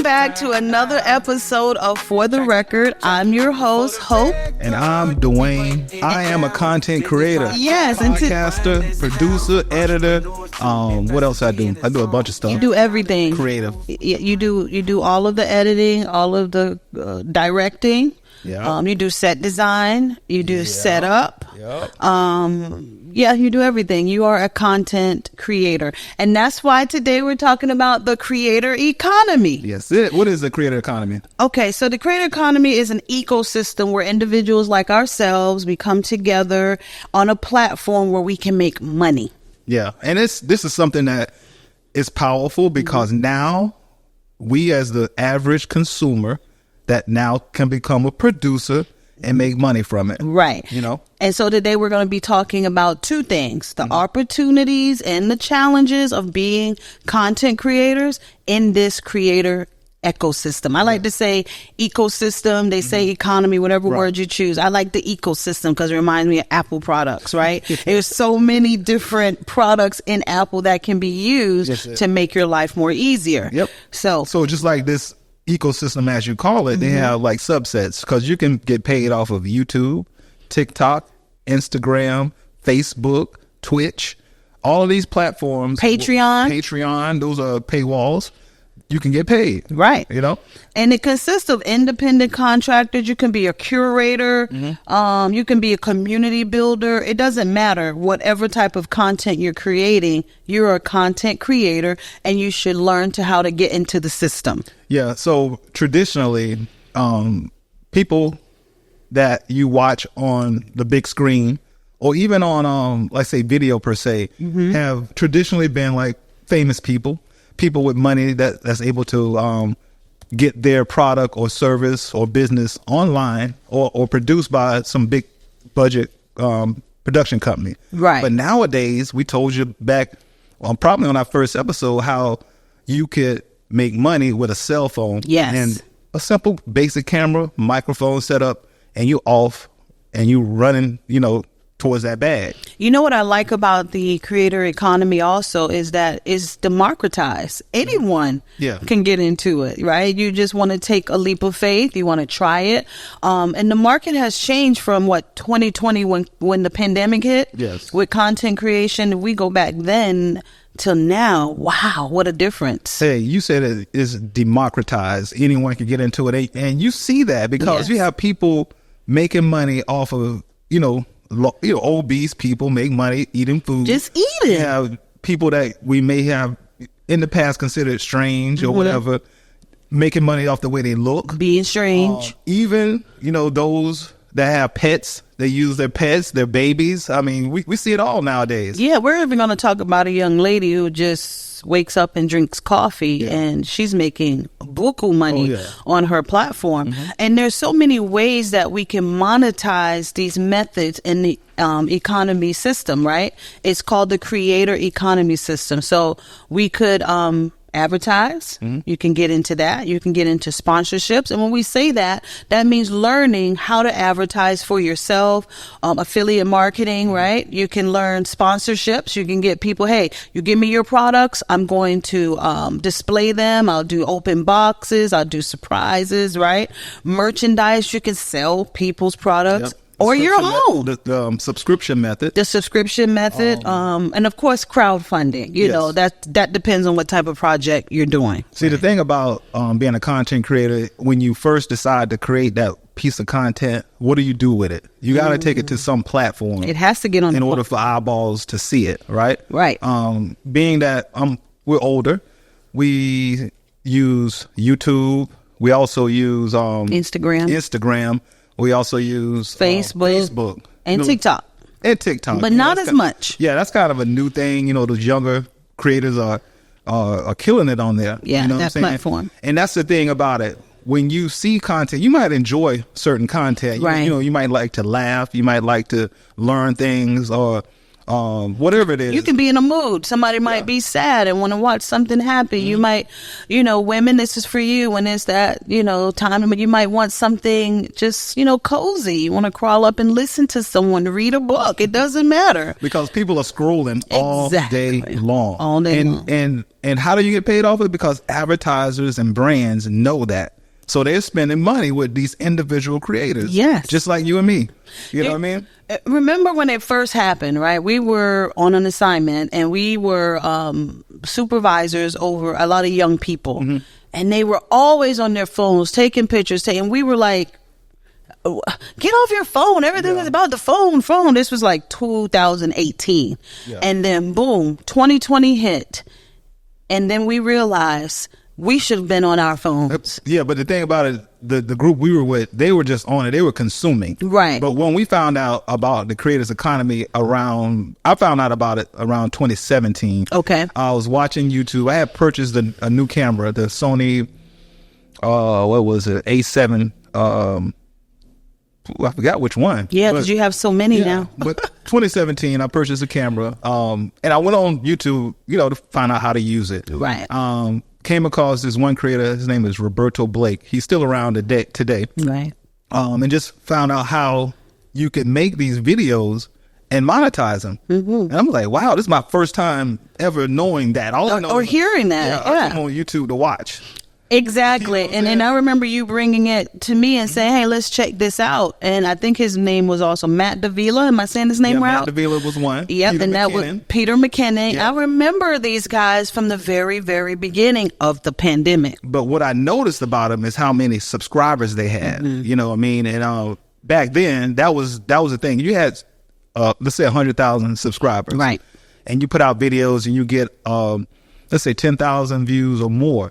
Welcome back to another episode of For the Record. I'm your host, Hope. And I'm Dwayne. I am a content creator. Yes. Podcaster, producer, editor. What else I do? I do a bunch of stuff. You do everything. Creative. You do all of the editing, all of the directing. Yeah. You do set design. You do setup. Yep. Yeah, you do everything. You are a content creator. And that's why today we're talking about the creator economy. Yes. What is the creator economy? Okay, so the creator economy is an ecosystem where individuals like ourselves, we come together on a platform where we can make money. Yeah. And this is something that is powerful because now we as the average consumer that now can become a producer and make money from it. Right. You know? And so today we're going to be talking about two things, the opportunities and the challenges of being content creators in this creator ecosystem. I like to say ecosystem. They say economy, whatever word you choose. I like the ecosystem because it reminds me of Apple products, right? There's so many different products in Apple that can be used to make your life more easier. Yep. So just like this ecosystem, as you call it, they have like subsets because you can get paid off of YouTube, TikTok, Instagram, Facebook, Twitch, all of these platforms. Patreon, those are paywalls. You can get paid. Right. You know? And it consists of independent contractors. You can be a curator. You can be a community builder. It doesn't matter. Whatever type of content you're creating, you're a content creator and you should learn how to get into the system. Yeah. So traditionally, people that you watch on the big screen or even on, let's say, video per se, have traditionally been like famous people with money that's able to get their product or service or business online or produced by some big budget production company. Right. But nowadays, we told you back probably on our first episode how you could make money with a cell phone. Yes. And a simple basic camera, microphone setup, and you off and you running, towards that bag. You know what I like about the creator economy also is that it's democratized. Anyone can get into it, right? You just want to take a leap of faith. You want to try it. And the market has changed from 2020 when the pandemic hit. Yes. With content creation. If we go back then till now, wow, what a difference. Hey, you said it is democratized. Anyone can get into it. And you see that because you have people making money off of, obese people make money eating food. Just eating. You have people that we may have in the past considered strange or whatever, making money off the way they look. Being strange. Even, those that have pets, they use their pets, their babies. I mean, we see it all nowadays. Yeah, we're even going to talk about a young lady who just wakes up and drinks coffee and she's making buku money on her platform. And there's so many ways that we can monetize these methods in the economy system, right? It's called the creator economy system. So we could advertise. You can get into that. You can get into sponsorships. And when we say that, that means learning how to advertise for yourself, affiliate marketing, right? You can learn sponsorships. You can get people, hey, you give me your products. I'm going to display them. I'll do open boxes. I'll do surprises, right? Merchandise. You can sell people's products. Or your own. The subscription method. The subscription method. And of course, crowdfunding. You know, that depends on what type of project you're doing. See, the thing about being a content creator, when you first decide to create that piece of content, what do you do with it? You got to take it to some platform. It has to get on in order for eyeballs to see it, right? Right. Being that we're older, we use YouTube. We also use Instagram. We also use Facebook and TikTok. But not as much. Yeah, that's kind of a new thing. Those younger creators are killing it on there. Yeah, that platform. And that's the thing about it. When you see content, you might enjoy certain content. Right. You might like to laugh. You might like to learn things or whatever it is. You can be in a mood. Somebody might be sad and want to watch something happy. You might, women, this is for you when it's that, time. But you might want something just, cozy. You want to crawl up and listen to someone, read a book. It doesn't matter. Because people are scrolling all day long. All day long. And how do you get paid off of it? Because advertisers and brands know that. So they're spending money with these individual creators. Yes. Just like you and me. You know what I mean? Remember when it first happened, right? We were on an assignment and we were supervisors over a lot of young people. Mm-hmm. And they were always on their phones, taking pictures. And we were like, get off your phone. Everything is about the phone. This was like 2018. Yeah. And then boom, 2020 hit. And then we realized we should have been on our phones. Yeah, but the thing about it, the group we were with, they were just on it. They were consuming. Right. But when we found out about the creators economy I found out about it around 2017. Okay. I was watching YouTube. I had purchased a new camera, the Sony, what was it, A7, I forgot which one. Yeah, because you have so many now. But 2017, I purchased a camera, and I went on YouTube, to find out how to use it. Right. Came across this one creator. His name is Roberto Blake. He's still around today. Right. And just found out how you could make these videos and monetize them. Mm-hmm. And I'm like, wow, this is my first time ever knowing that. Or hearing that. I came on YouTube to watch. Exactly. And I remember you bringing it to me and saying, hey, let's check this out. And I think his name was also Matt Davila. Am I saying his name right? Matt Davila was one. Yep. Peter and that McKinnon. was Peter McKinnon. Yep. I remember these guys from the very, very beginning of the pandemic. But what I noticed about them is how many subscribers they had. Mm-hmm. You know what I mean? And back then, that was the thing. You had, let's say, 100,000 subscribers. Right. And you put out videos and you get, let's say, 10,000 views or more.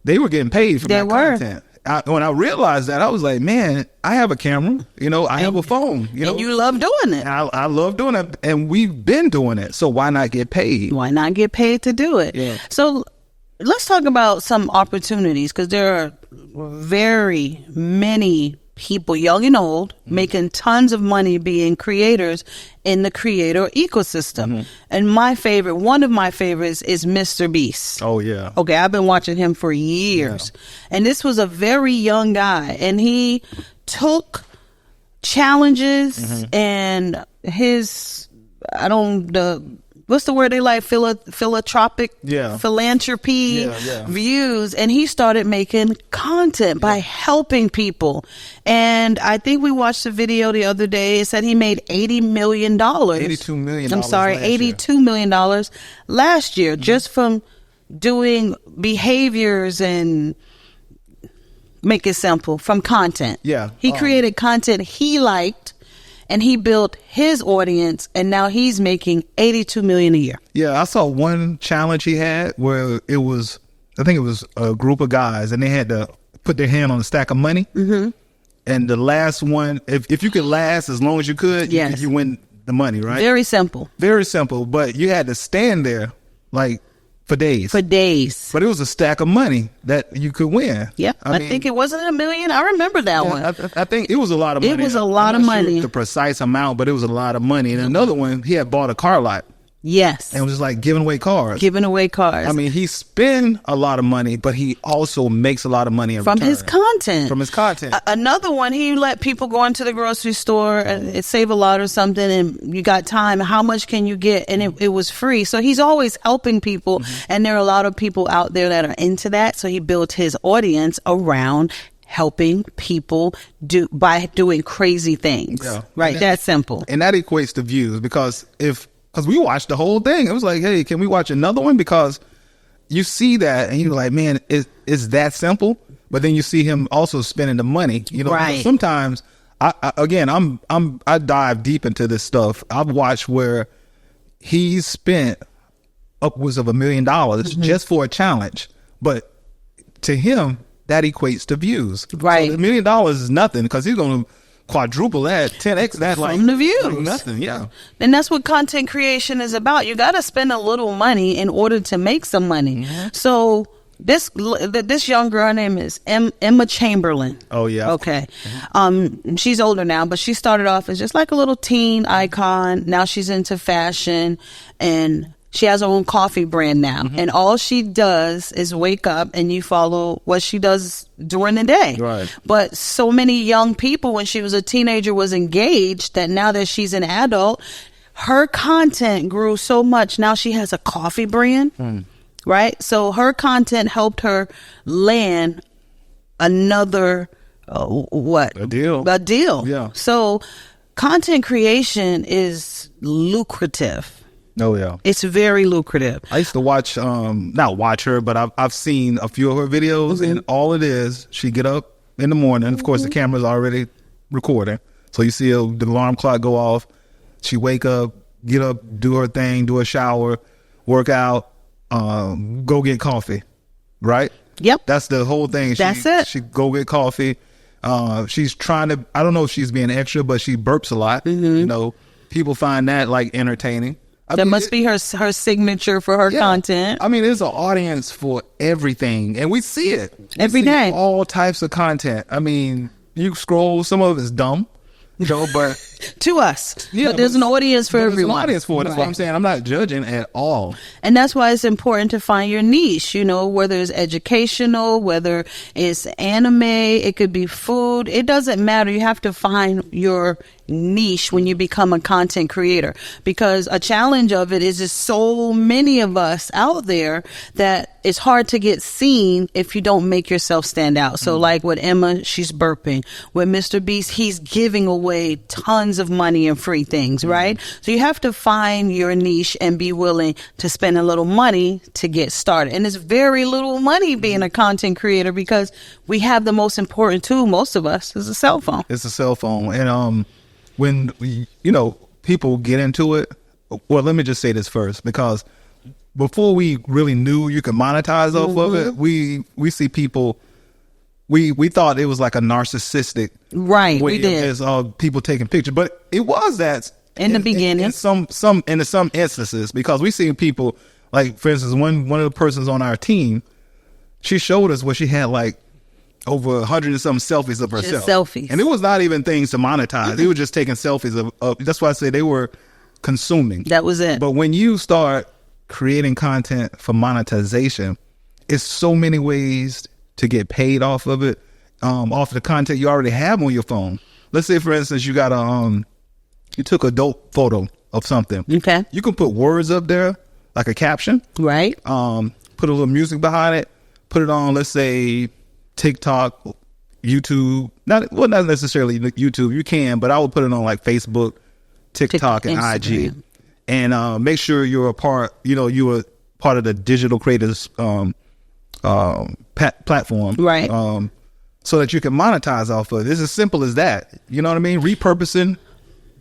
They were getting paid for that content. When I realized that, I was like, man, I have a camera, I have a phone, And you love doing it. I love doing it. And we've been doing it. So why not get paid? Why not get paid to do it? Yeah. So let's talk about some opportunities, because there are very many people, young and old, making tons of money being creators in the creator ecosystem. Mm-hmm. And one of my favorites is Mr. Beast. Oh, yeah. Okay, I've been watching him for years. Yeah. And this was a very young guy. And he took challenges and his, what's the word they like? Philanthropic philanthropy views. And he started making content by helping people. And I think we watched a video the other day. It said he made $80 million. $82 million. I'm sorry, $82 million last year just from doing behaviors and make it simple from content. Yeah. He created content he liked. And he built his audience, and now he's making $82 million a year. Yeah, I saw one challenge he had where I think it was a group of guys, and they had to put their hand on a stack of money. Mm-hmm. And the last one, if you could last as long as you could, you win the money, right? Very simple. Very simple, but you had to stand there like for days. But it was a stack of money that you could win. Yep. I think it wasn't $1 million. I remember that one. I think it was a lot of money. It was a lot of money. Sure the precise amount, but it was a lot of money. And another one, he had bought a car lot. Yes. And it was just like giving away cars. I mean, he spends a lot of money, but he also makes a lot of money from his content. Another one, he let people go into the grocery store and save a lot or something, and you got time. How much can you get? And it was free. So he's always helping people. Mm-hmm. And there are a lot of people out there that are into that. So he built his audience around helping people by doing crazy things. Yeah. Right. That's simple. And that equates to views because we watched the whole thing. It was like, hey, can we watch another one? Because you see that and you're like, man, it's that simple. But then you see him also spending the money. Right. Sometimes I dive deep into this stuff. I've watched where he's spent upwards of $1 million just for a challenge. But to him, that equates to views. Right. So $1 million is nothing because he's going to quadruple that, 10x that, from the views. Nothing, yeah. And that's what content creation is about. You got to spend a little money in order to make some money. Mm-hmm. So This young girl, her name is Emma Chamberlain. Oh, yeah. Okay. She's older now, but she started off as just like a little teen icon. Now she's into fashion, and she has her own coffee brand now. And all she does is wake up, and you follow what she does during the day. Right. But so many young people, when she was a teenager, was engaged that now that she's an adult, her content grew so much. Now she has a coffee brand. Right? So her content helped her land another, A deal. A deal. Yeah. So content creation is lucrative. Oh, yeah. It's very lucrative. I used to watch, not watch her, but I've seen a few of her videos, and all it is, she get up in the morning. Of course, the camera's already recording. So you see the alarm clock go off. She wake up, get up, do her thing, do a shower, work out. Go get coffee, right? Yep. That's the whole thing. That's it. She go get coffee. She's trying to, I don't know if she's being extra, but she burps a lot. You know, people find that like entertaining. That must be her signature for her content. I mean, there's an audience for everything, and we see it every day. All types of content. I mean, you scroll, some of it's dumb. You know, but to us, but there's an audience for everyone. There's an audience for it. That's what I'm saying. I'm not judging at all. And that's why it's important to find your niche, you know, whether it's educational, whether it's anime, it could be food. It doesn't matter. You have to find your niche when you become a content creator, because a challenge of it is just so many of us out there that it's hard to get seen if you don't make yourself stand out. So like with Emma, she's burping. With Mr. Beast, he's giving away tons of money and free things, right? So you have to find your niche and be willing to spend a little money to get started. And it's very little money being a content creator, because we have the most important tool, most of us, is a cell phone. It's a cell phone. And when, you know, people get into it, well, let me just say this first, because before we really knew you could monetize off of it, we see people, we thought it was like a narcissistic way, we did, as people taking pictures, but it was that in the beginning, in some instances, because we seen people, like for instance, one of the persons on our team, she showed us where she had like over 100 and some selfies of herself. Just selfies. And it was not even things to monetize. They were just taking selfies of that's why I say they were consuming. That was it. But when you start creating content for monetization, it's so many ways to get paid off of it, off the content you already have on your phone. Let's say, for instance, you got you took a dope photo of something. Okay. You can put words up there, like a caption. Right. Put a little music behind it, put it on, let's say, TikTok, YouTube, not necessarily YouTube. You can, but I would put it on like Facebook, TikTok, and Instagram. IG, and make sure you're a part. You know, you were part of the digital creators platform, right? So that you can monetize off of it. It's as simple as that. You know what I mean? Repurposing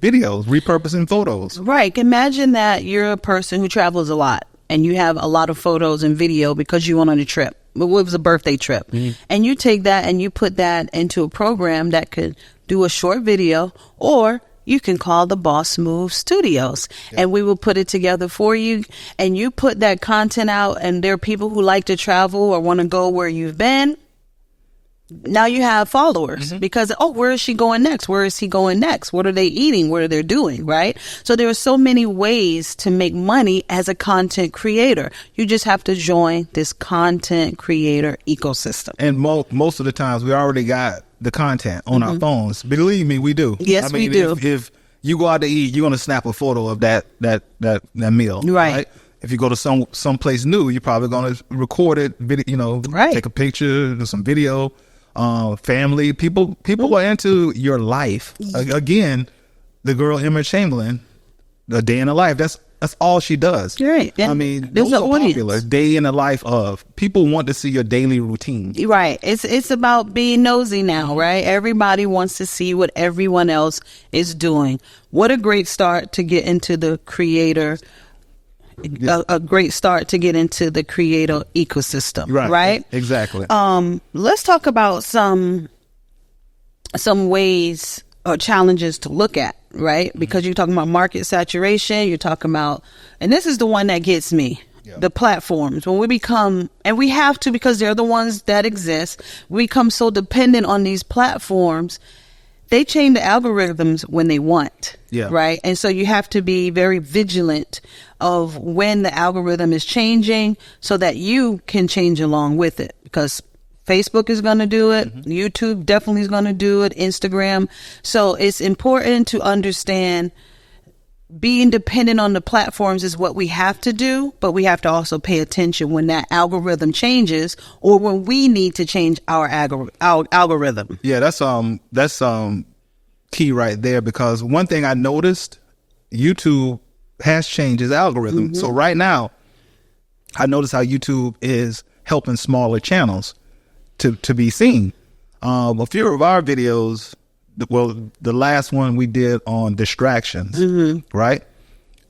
videos, repurposing photos. Right. Imagine that you're a person who travels a lot, and you have a lot of photos and video because you went on a trip. It was a birthday trip. And you take that and you put that into a program that could do a short video, or you can call the Boss Move Studios, and we will put it together for you. And you put that content out, and there are people who like to travel or want to go where you've been. Now you have followers because, where is she going next? Where is he going next? What are they eating? What are they doing? Right? So there are so many ways to make money as a content creator. You just have to join this content creator ecosystem. And most of the times we already got the content on our phones. Believe me, we do. Yes, we do. If you go out to eat, you're going to snap a photo of that meal. Right. If you go to some place new, you're probably going to record it, take a picture, do some video. Family, people are into your life. Again, the girl Emma Chamberlain, the day in the life, that's all she does. Right. I mean, there's those an are audience. popular. Day in the life of. People want to see your daily routine. Right. It's about being nosy now, right? Everybody wants to see what everyone else is doing. What a great start to get into the creator. A great start to get into the creator ecosystem, right? Exactly. Let's talk about some ways or challenges to look at, right? Because you're talking about market saturation, you're talking about, and this is the one that gets me. the platforms, when we become, and we have to because they're the ones that exist, we become so dependent on these platforms. They change the algorithms when they want, right? And so you have to be very vigilant of when the algorithm is changing so that you can change along with it, because Facebook is going to do it. YouTube definitely is going to do it. Instagram. So it's important to understand being dependent on the platforms is what we have to do, but we have to also pay attention when that algorithm changes or when we need to change our algorithm. Yeah, that's key right there, because one thing I noticed, YouTube has changed its algorithm. So right now, I notice how YouTube is helping smaller channels to be seen. A few of our videos, well, the last one we did on distractions, right?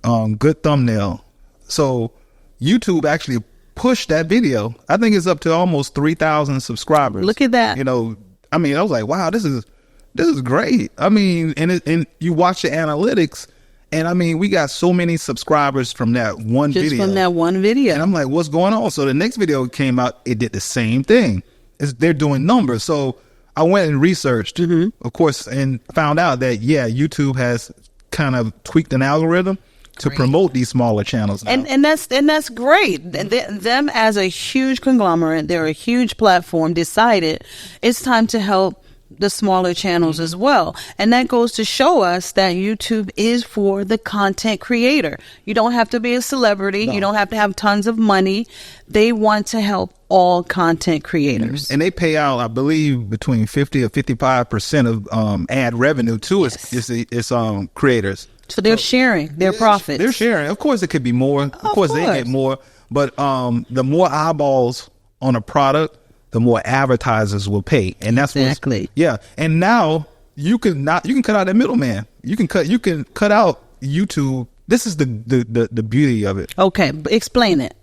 Good thumbnail. So YouTube actually pushed that video. I think it's up to almost 3,000 subscribers. Look at that. You know, I mean, I was like, wow, this is great. I mean, and you watch the analytics, and I mean, we got so many subscribers from that one video. Just from that one video. And I'm like, what's going on? So the next video came out, it did the same thing. They're doing numbers. So I went and researched, of course, and found out that, YouTube has kind of tweaked an algorithm to promote these smaller channels now. And that's great. Them as a huge conglomerate, they're a huge platform, decided it's time to help the smaller channels as well. And that goes to show us that YouTube is for the content creator. You don't have to be a celebrity. No. You don't have to have tons of money. They want to help all content creators. And they pay out, I believe, between 50 or 55% of ad revenue to its creators. So they're sharing their profits. They're sharing. Of course, it could be more. Of course, they get more. But the more eyeballs on a product, the more advertisers will pay. And that's exactly. And now you can cut out that middleman. You can cut out YouTube. This is the beauty of it. Okay, explain it.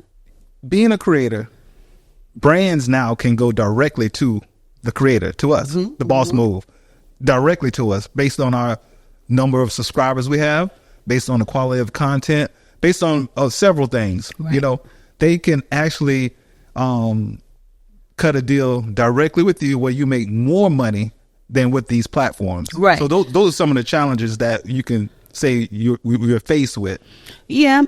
Being a creator, brands now can go directly to the creator, to us, the Boss Move, directly to us based on our number of subscribers we have, based on the quality of content, based on several things. Right. You know, they can actually cut a deal directly with you where you make more money than with these platforms. Right. So those are some of the challenges that you can say you're faced with. Yeah.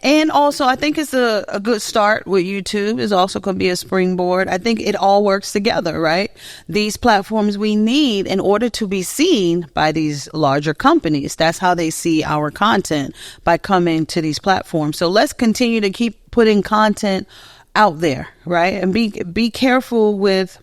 And also I think it's a good start with YouTube. Is also going to be a springboard. I think it all works together, right? These platforms we need in order to be seen by these larger companies. That's how they see our content, by coming to these platforms. So let's continue to keep putting content out there, right? And be careful with,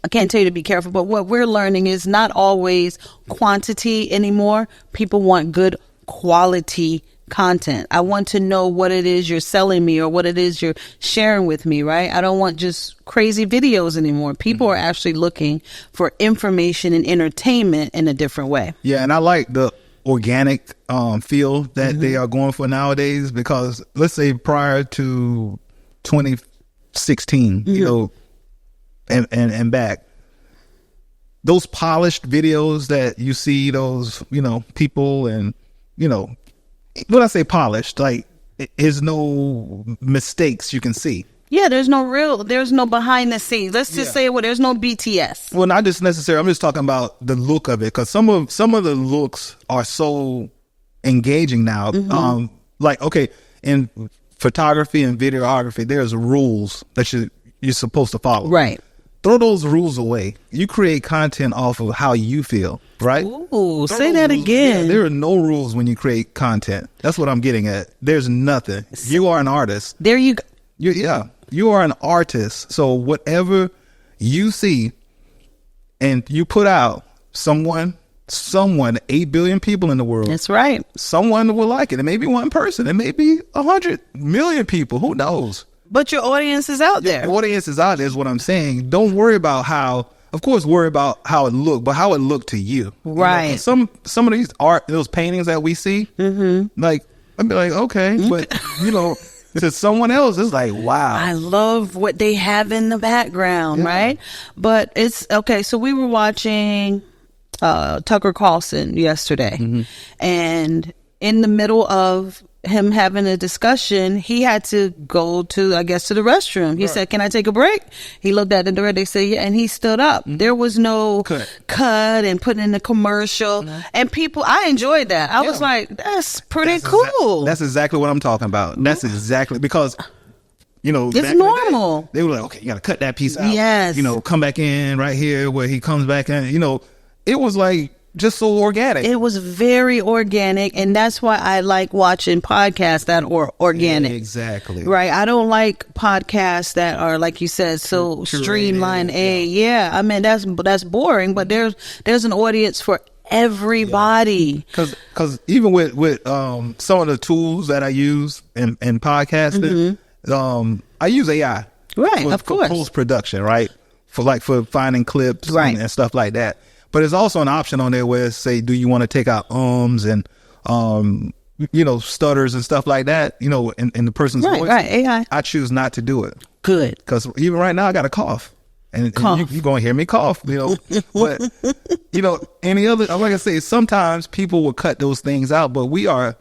I can't tell you to be careful, but what we're learning is not always quantity anymore. People want good quality content. I want to know what it is you're selling me or what it is you're sharing with me, right? I don't want just crazy videos anymore. People are actually looking for information and entertainment in a different way. Yeah, and I like the organic feel that they are going for nowadays, because let's say prior to 2016, you know, and back, those polished videos that you see, those, you know, people, and, you know, when I say polished, like, there's no mistakes you can see. Yeah, there's no behind the scenes. Let's just say, well, there's no BTS. Well, not just necessarily. I'm just talking about the look of it, because some of the looks are so engaging now. Like, okay, in photography and videography, there's rules that you're supposed to follow. Right. Throw those rules away. You create content off of how you feel, right? Ooh, say that again. Yeah, there are no rules when you create content. That's what I'm getting at. There's nothing. You are an artist. There you go. You are an artist. So whatever you see and you put out, someone, 8 billion people in the world. That's right. Someone will like it. It may be one person. It may be 100 million people. Who knows? But your audience is out there. The audience is out there is what I'm saying. Don't worry about how, of course, worry about how it looked, but how it looked to you. Right. You know, some of these those paintings that we see, like, I'd be like, okay, but, you know, to someone else, it's like, wow. I love what they have in the background, right? But it's, okay, so we were watching Tucker Carlson yesterday, and in the middle of him having a discussion, he had to go to, I guess, to the restroom. He said, "Can I take a break?" He looked at the door. They said, "Yeah," and he stood up. There was no cut and putting in the commercial. And people, I enjoyed that. I was like, that's pretty cool. That's exactly what I'm talking about. That's exactly, because, you know, it's normal. They were like, okay, you got to cut that piece out. Yes. You know, come back in right here where he comes back in. You know, it was like just so organic. It was very organic, and that's why I like watching podcasts that are organic. Yeah, exactly. Right. I don't like podcasts that are, like you said, so streamlined. I mean, that's boring, but there's an audience for everybody. Because even with some of the tools that I use in podcasting, I use AI. Right, of course. For post-production, right? For finding clips and stuff like that. But there's also an option on there where, say, do you want to take out and you know, stutters and stuff like that, you know, in the person's voice. Right, AI. I choose not to do it. Good. Because even right now I got a cough. And you're going to hear me cough, you know. But, you know, any other, like I say, sometimes people will cut those things out, but we're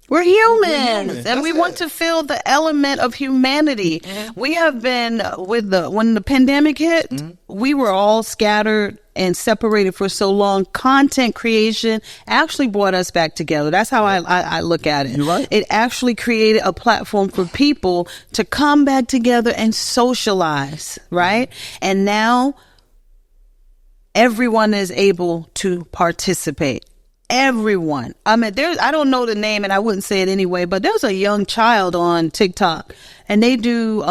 humans, and we want to feel the element of humanity. We have been, when the pandemic hit, we were all scattered and separated for so long. Content creation actually brought us back together. That's how I look at it. You're right. It actually created a platform for people to come back together and socialize, right? And now everyone is able to participate. Everyone. I mean, I don't know the name and I wouldn't say it anyway, but there's a young child on TikTok and they do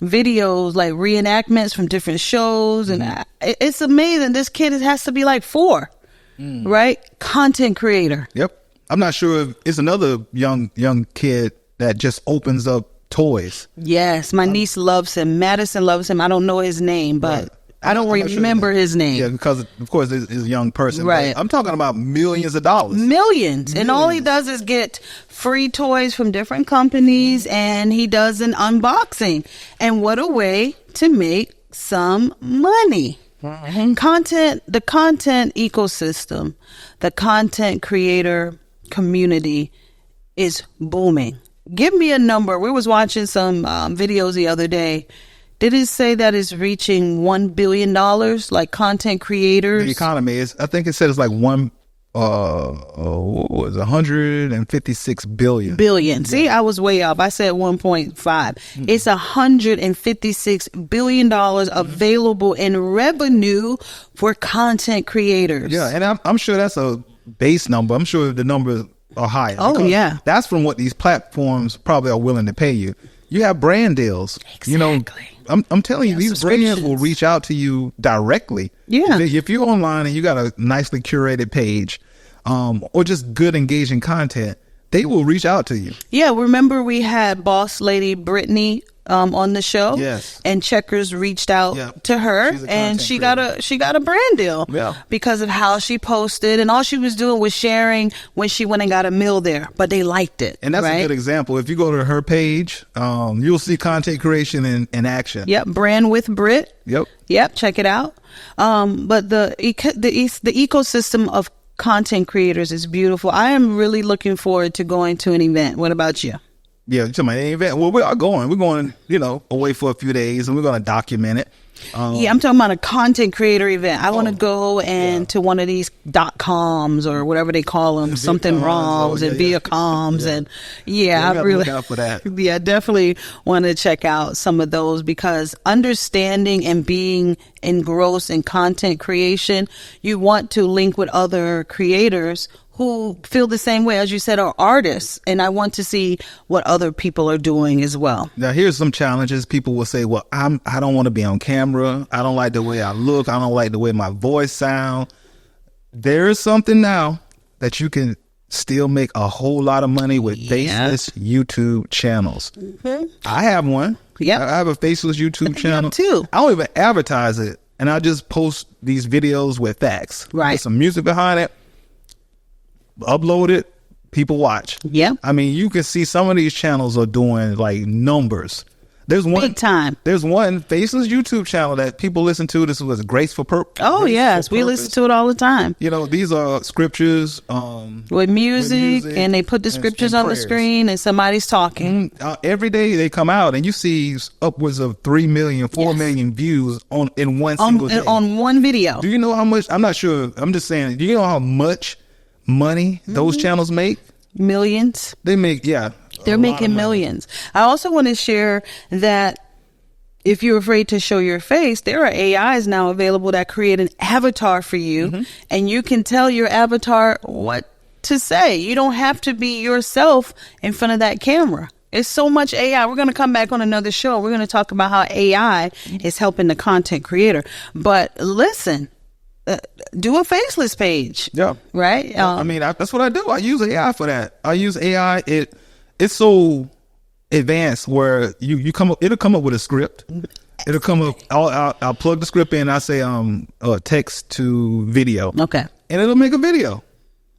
videos like reenactments from different shows. And it's amazing. This kid has to be like 4, right? Content creator. Yep. I'm not sure if it's another young kid that just opens up toys. Yes. My niece loves him. Madison loves him. I don't know his name, but I don't remember his name. Yeah, because of course it's a young person. Right. I'm talking about millions of dollars. Millions. And all he does is get free toys from different companies and he does an unboxing. And what a way to make some money. The content ecosystem, the content creator community is booming. Give me a number. We was watching some videos the other day. Did it say that it's reaching $1 billion, like content creators? The economy is, I think it said it's like 156 billion. Billion. See, I was way up. I said 1.5. It's $156 billion available in revenue for content creators. Yeah, and I'm sure that's a base number. I'm sure the numbers are higher. Oh, yeah. That's from what these platforms probably are willing to pay you. You have brand deals. Exactly. You know, I'm telling you, these brands will reach out to you directly. Yeah. If you're online and you got a nicely curated page, or just good engaging content, they will reach out to you. Yeah. Remember we had boss lady Brittany on the show. Yes. And Checkers reached out to her and she got a brand deal because of how she posted, and all she was doing was sharing when she went and got a meal there, but they liked it. And that's a good example. If you go to her page, you'll see content creation in action. Yep. Brand with Brit. Yep. Check it out. But the ecosystem of content creators is beautiful. I am really looking forward to going to an event. What about you? Yeah, to my event. Well, we are going. We're going, you know, away for a few days, and we're going to document it. I'm talking about a content creator event. I want to go to one of these .coms or whatever they call them, something wrongs and Viacoms, and I really look out for that. Yeah, definitely want to check out some of those, because understanding and being engrossed in content creation, you want to link with other creators who feel the same way, as you said, are artists. And I want to see what other people are doing as well. Now, here's some challenges. People will say, well, I don't want to be on camera. I don't like the way I look. I don't like the way my voice sounds. There is something now that you can still make a whole lot of money with faceless YouTube channels. I have one. I have a faceless YouTube channel too. I don't even advertise it. And I just post these videos with facts. Right. Put some music behind it. Upload it, people watch. Yeah. I mean, you can see some of these channels are doing like numbers. There's one big time. There's one Faceless YouTube channel that people listen to. This was Graceful Purpose. Oh yes, we listen to it all the time. You know, these are scriptures with music, and they put the scriptures on the screen, and somebody's talking. Every day they come out, and you see upwards of 3 million, 4 million views in one single day on one video. Do you know how much? I'm not sure. I'm just saying. Do you know how much money those channels make? Millions. They make, yeah. They're making millions. I also want to share that if you're afraid to show your face, there are AIs now available that create an avatar for you, and you can tell your avatar what to say. You don't have to be yourself in front of that camera. It's so much AI. We're going to come back on another show. We're going to talk about how AI is helping the content creator. But listen, do a faceless page. Yeah. Right? I mean, that's what I do. I use AI for that. I use AI. It's so advanced where it'll come up with a script. It'll come up. I'll plug the script in. I say text to video. Okay. And it'll make a video.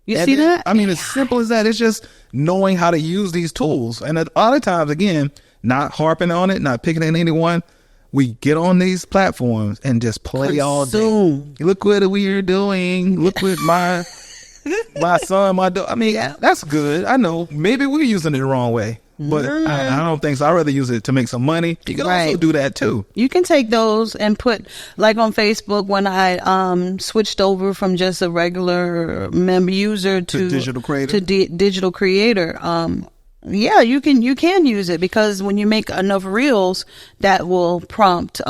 You see that? I mean, as simple as that. It's just knowing how to use these tools. And a lot of times, again, not harping on it, not picking at anyone. We get on these platforms and just play all day. Look what we're doing. Look what my son, my daughter. I mean, that's good. I know. Maybe we're using it the wrong way. But I don't think so. I'd rather use it to make some money. You can also do that too. You can take those and put, like on Facebook, when I switched over from just a regular member user to digital creator, digital creator. Yeah, you can use it, because when you make enough reels, that will prompt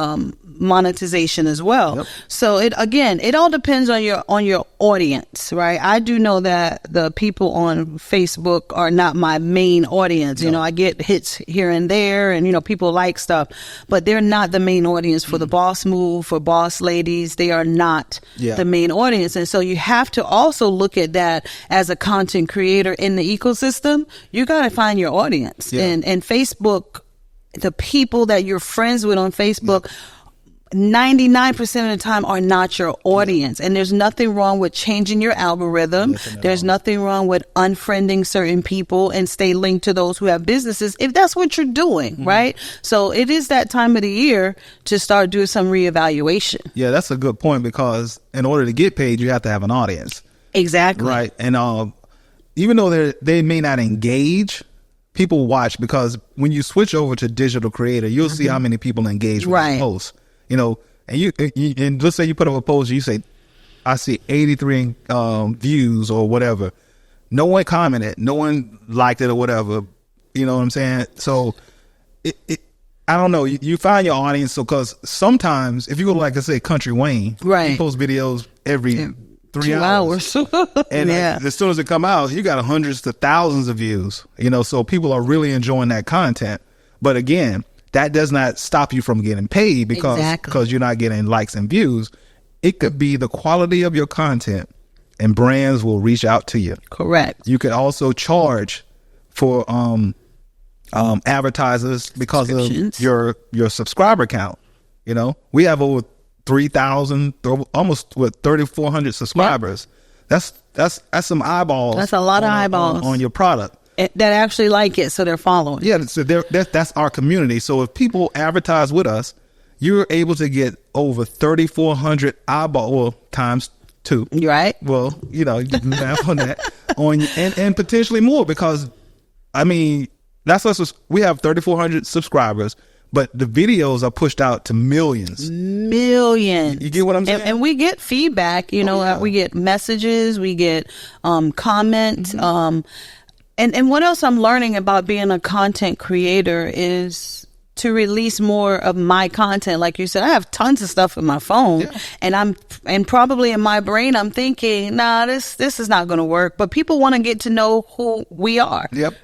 monetization as well. Yep. So it all depends on your audience, right? I do know that the people on Facebook are not my main audience. No. You know, I get hits here and there, and people like stuff, but they're not the main audience for the Boss Move, for Boss Ladies. They are not the main audience, and so you have to also look at that as a content creator in the ecosystem. You got to find your audience, and Facebook, the people that you're friends with on Facebook. 99% of the time are not your audience. And there's nothing wrong with changing your algorithm. There's nothing wrong with unfriending certain people and stay linked to those who have businesses, if that's what you're doing, right? So it is that time of the year to start doing some reevaluation. Yeah, that's a good point, because in order to get paid, you have to have an audience. Exactly. Right. And even though they may not engage, people watch, because when you switch over to digital creator, you'll see how many people engage with the post. And let's say you put up a post, you say, I see 83 views or whatever. No one commented, no one liked it or whatever. You know what I'm saying? So I don't know. You find your audience. So, because sometimes if you go, like I say, Country Wayne, he posts videos every 3 hours. And as soon as it come out, you got hundreds to thousands of views. So people are really enjoying that content. But again, that does not stop you from getting paid, because you're not getting likes and views. It could be the quality of your content, and brands will reach out to you. Correct. You could also charge for advertisers because of your subscriber count. We have over 3,000, almost 3,400 subscribers. Yep. That's some eyeballs. That's a lot of eyeballs on your product. That actually like it, so they're following. Yeah, so that's our community. So if people advertise with us, you're able to get over 3,400 eyeballs times 2. Right. Well, you can math on that, and potentially more, because I mean, that's us. We have 3,400 subscribers, but the videos are pushed out to millions. You get what I'm saying? And we get feedback. We get messages, we get comments. And what else I'm learning about being a content creator is to release more of my content. Like you said, I have tons of stuff in my phone, and probably in my brain, I'm thinking, nah, this is not going to work. But people want to get to know who we are. Yep.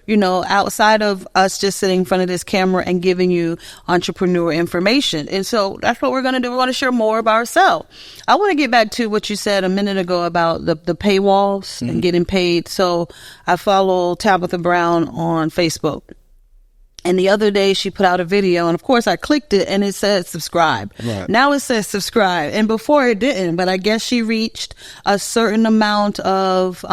Outside of us just sitting in front of this camera and giving you entrepreneur information. And so that's what we're going to do. We're going to share more about ourselves. I want to get back to what you said a minute ago about the paywalls and getting paid. So I follow Tabitha Brown on Facebook. And the other day she put out a video, and of course I clicked it and it said subscribe. Right. Now it says subscribe. And before it didn't, but I guess she reached a certain amount of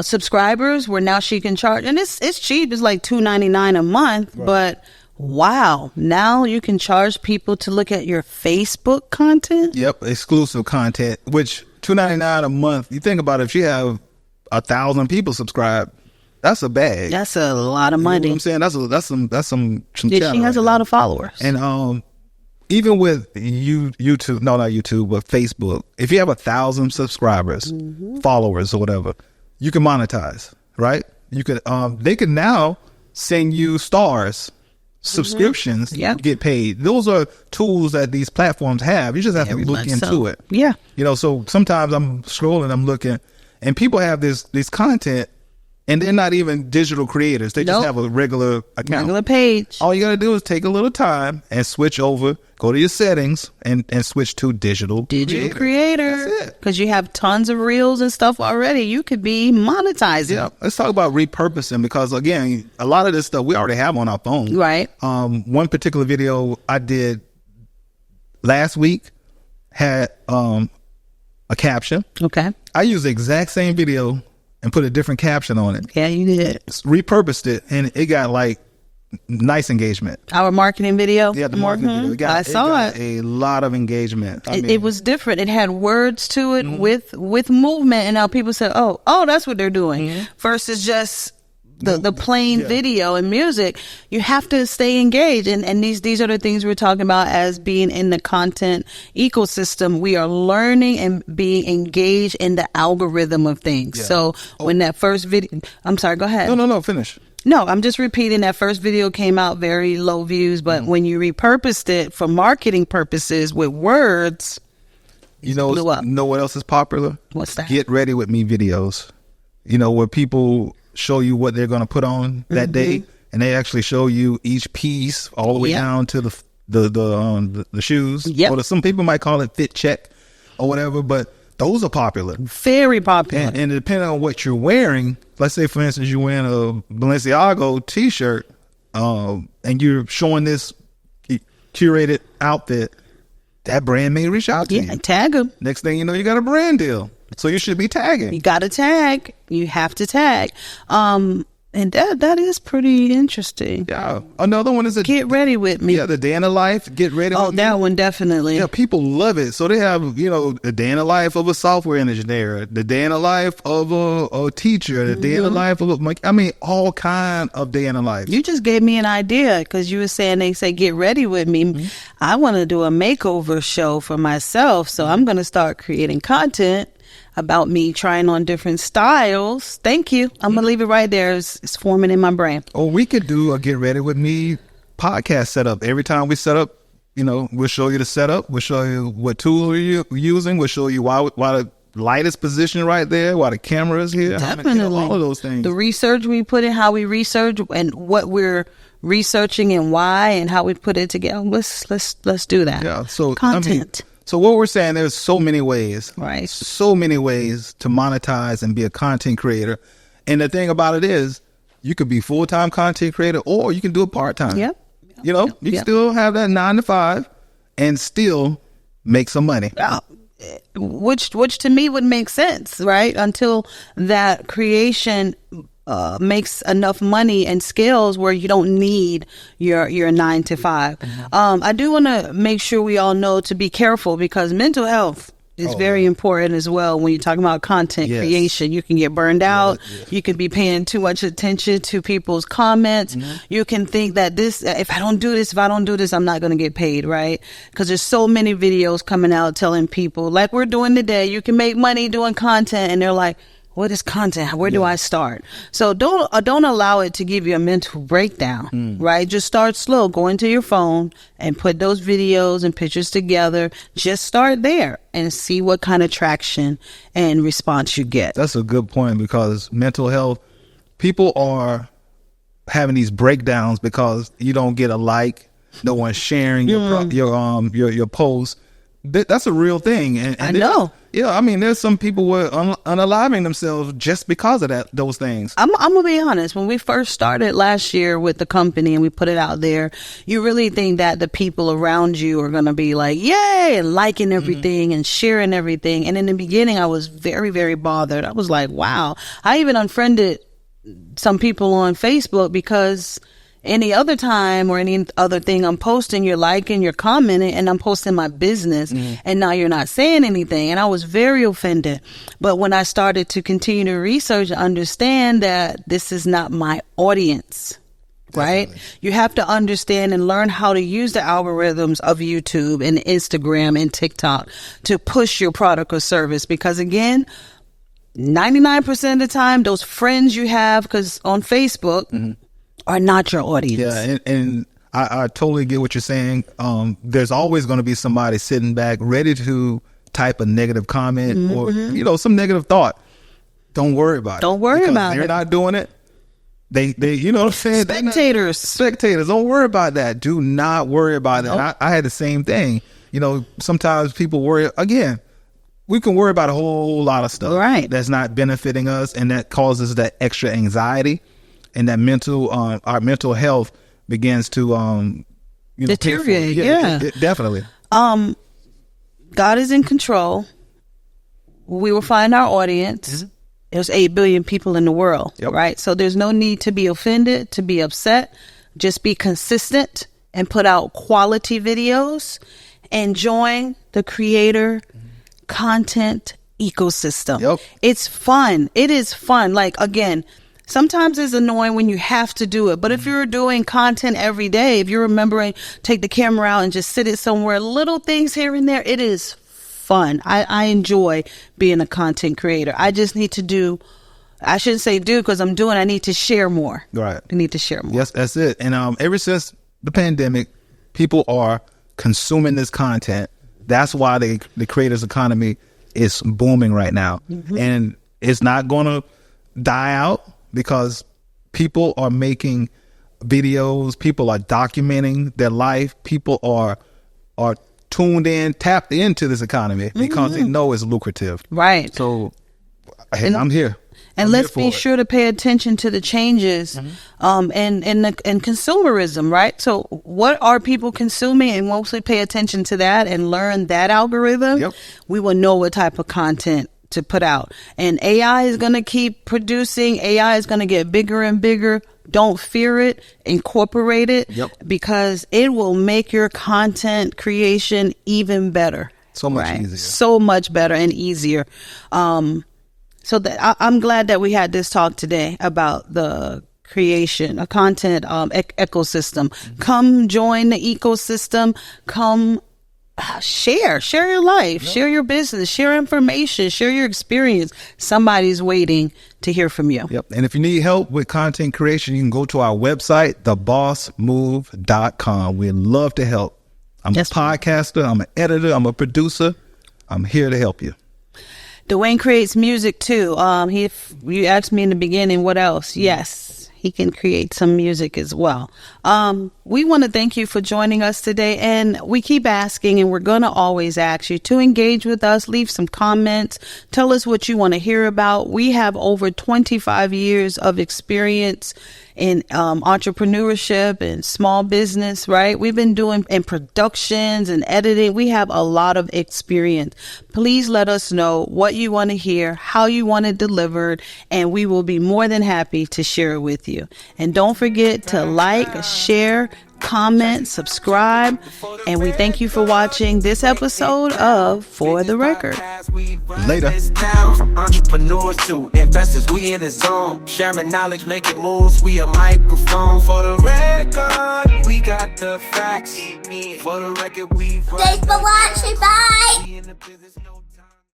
subscribers where now she can charge. And it's cheap. It's like $2.99 a month. Right. But Wow. Now you can charge people to look at your Facebook content? Yep, exclusive content, which $2.99 a month. You think about it, if you have 1,000 people subscribe, that's a bag. That's a lot of money. You know what I'm saying? That's some Yeah, she has a lot of followers. And even with YouTube, no, not YouTube, but Facebook, if you have 1,000 subscribers, followers or whatever, you can monetize, right? You could they can now send you stars, subscriptions, get paid. Those are tools that these platforms have. You just have to look into it. Yeah. You know, so sometimes I'm scrolling, I'm looking, and people have this content, and they're not even digital creators. They just have a regular account. Regular page. All you got to do is take a little time and switch over, go to your settings, and switch to digital creator. That's it. Because you have tons of reels and stuff already. You could be monetizing. Yeah. Let's talk about repurposing, because, again, a lot of this stuff we already have on our phone. Right. One particular video I did last week had a caption. Okay. I used the exact same video and put a different caption on it. Yeah, you did. Repurposed it, and it got like nice engagement. Our marketing video? Yeah, the marketing video. I saw it. A lot of engagement. It was different. It had words to it with movement, and now people said, oh, that's what they're doing. Versus just the plain video and music. You have to stay engaged, and these are the things we're talking about as being in the content ecosystem. We are learning and being engaged in the algorithm of things. So when that first video, I'm sorry, go ahead. No, finish. No, I'm just repeating that first video came out very low views, but when you repurposed it for marketing purposes with words, blew up. Know what else is popular? What's that? Get ready with me videos. Where people show you what they're going to put on that day, and they actually show you each piece all the way down to the shoes. Or some people might call it fit check or whatever, but those are popular. Very popular. And depending on what you're wearing, let's say, for instance, you're wearing a Balenciaga t-shirt, and you're showing this curated outfit, that brand may reach out to you. Yeah, tag them. Next thing you know, you got a brand deal. So you should be tagging. You got to tag. You have to tag. And that is pretty interesting. Yeah. Another one is Get Ready With Me. Yeah, the day in the life. Get ready. Oh, that one definitely. Yeah, people love it. So they have, the day in the life of a software engineer, the day in the life of a teacher, the day in the life of all kind of day in the life. You just gave me an idea, because you were saying they say get ready with me. I want to do a makeover show for myself, so I'm going to start creating content about me trying on different styles. Thank you. I'm going to leave it right there. It's forming in my brain. Or we could do a Get Ready With Me podcast setup. Every time we set up, we'll show you the setup. We'll show you what tool we're using. We'll show you why the light is positioned right there, why the camera is here. Definitely. All of those things. The research we put in, how we research, and what we're researching and why, and how we put it together. Let's do that. Yeah. So content. So what we're saying, there's so many ways, right? So many ways to monetize and be a content creator. And the thing about it is, you could be full-time content creator, or you can do it part-time. Yep. You still have that 9 to 5 and still make some money. Which to me would make sense, right? Until that creation makes enough money and skills where you don't need your 9 to 5. I do want to make sure we all know to be careful, because mental health is very important as well. When you're talking about content creation, you can get burned out. You can be paying too much attention to people's comments. You can think that if I don't do this, I'm not going to get paid, right? Because there's so many videos coming out telling people, like we're doing today, you can make money doing content, and they're like, what is content? Where do I start? So don't allow it to give you a mental breakdown, right? Just start slow. Go into your phone and put those videos and pictures together. Just start there and see what kind of traction and response you get. That's a good point, because mental health, people are having these breakdowns because you don't get a like, no one's sharing your post. That's a real thing. And I know. Yeah, there's some people who are unaliving themselves just because of those things. I'm going to be honest. When we first started last year with the company and we put it out there, you really think that the people around you are going to be like, yay, and liking everything and sharing everything. And in the beginning, I was very, very bothered. I was like, wow. I even unfriended some people on Facebook because any other time or any other thing I'm posting, you're liking, you're commenting, and I'm posting my business, and now you're not saying anything. And I was very offended. But when I started to continue to research and understand that this is not my audience, right? Definitely. You have to understand and learn how to use the algorithms of YouTube and Instagram and TikTok to push your product or service. Because again, 99% of the time, those friends you have, because on Facebook, are not your audience. Yeah, and I totally get what you're saying. There's always going to be somebody sitting back ready to type a negative comment or, some negative thought. Don't worry about it. Don't worry about it. They're not doing it. They, you know what I'm saying? Spectators. Don't worry about that. Do not worry about it. Nope. I had the same thing. Sometimes people worry. Again, we can worry about a whole lot of stuff that's not benefiting us, and that causes that extra anxiety, and that our mental health begins to deteriorate. Definitely. God is in control. We will find our audience. There's 8 billion people in the world, right? So there's no need to be offended, to be upset. Just be consistent and put out quality videos. Enjoying the creator content ecosystem. It's fun. It is fun. Like, again, sometimes it's annoying when you have to do it. But if you're doing content every day, if you're remembering, take the camera out and just sit it somewhere, little things here and there, it is fun. I enjoy being a content creator. I just need to do, I shouldn't say do, because I need to share more. Right. I need to share more. Yes, that's it. And ever since the pandemic, people are consuming this content. That's why the creators economy is booming right now. And it's not going to die out, because people are making videos, people are documenting their life, people are tuned in, tapped into this economy because they know it's lucrative. Right. So I'm here. And let's be sure to pay attention to the changes and consumerism, right? So what are people consuming? And once we pay attention to that and learn that algorithm, we will know what type of content to put out. And AI is going to keep producing. AI is going to get bigger and bigger. Don't fear it. Incorporate it, because it will make your content creation even better. So much easier. So much better and easier. So that I'm glad that we had this talk today about the creation, a content ecosystem. Come join the ecosystem. Come share your life, share your business, share information, share your experience. Somebody's waiting to hear from you. And if you need help with content creation, you can go to our website, thebossmove.com. We'd love to help. I'm a podcaster. I'm an editor. I'm a producer. I'm here to help you. Dwayne creates music too. You asked me in the beginning, what else? Yes, he can create some music as well. We want to thank you for joining us today. And we keep asking, and we're going to always ask you to engage with us, leave some comments, tell us what you want to hear about. We have over 25 years of experience in entrepreneurship and small business, right? We've been doing in productions and editing. We have a lot of experience. Please let us know what you want to hear, how you want it delivered, and we will be more than happy to share it with you. And don't forget to like, share, comment, subscribe, and we thank you for watching this episode of For the Record. Later. Entrepreneurs to investors, we in the zone. Sharing knowledge, making moves. We a microphone. For the record, we got the facts. For the record, we. Thanks for watching. Bye.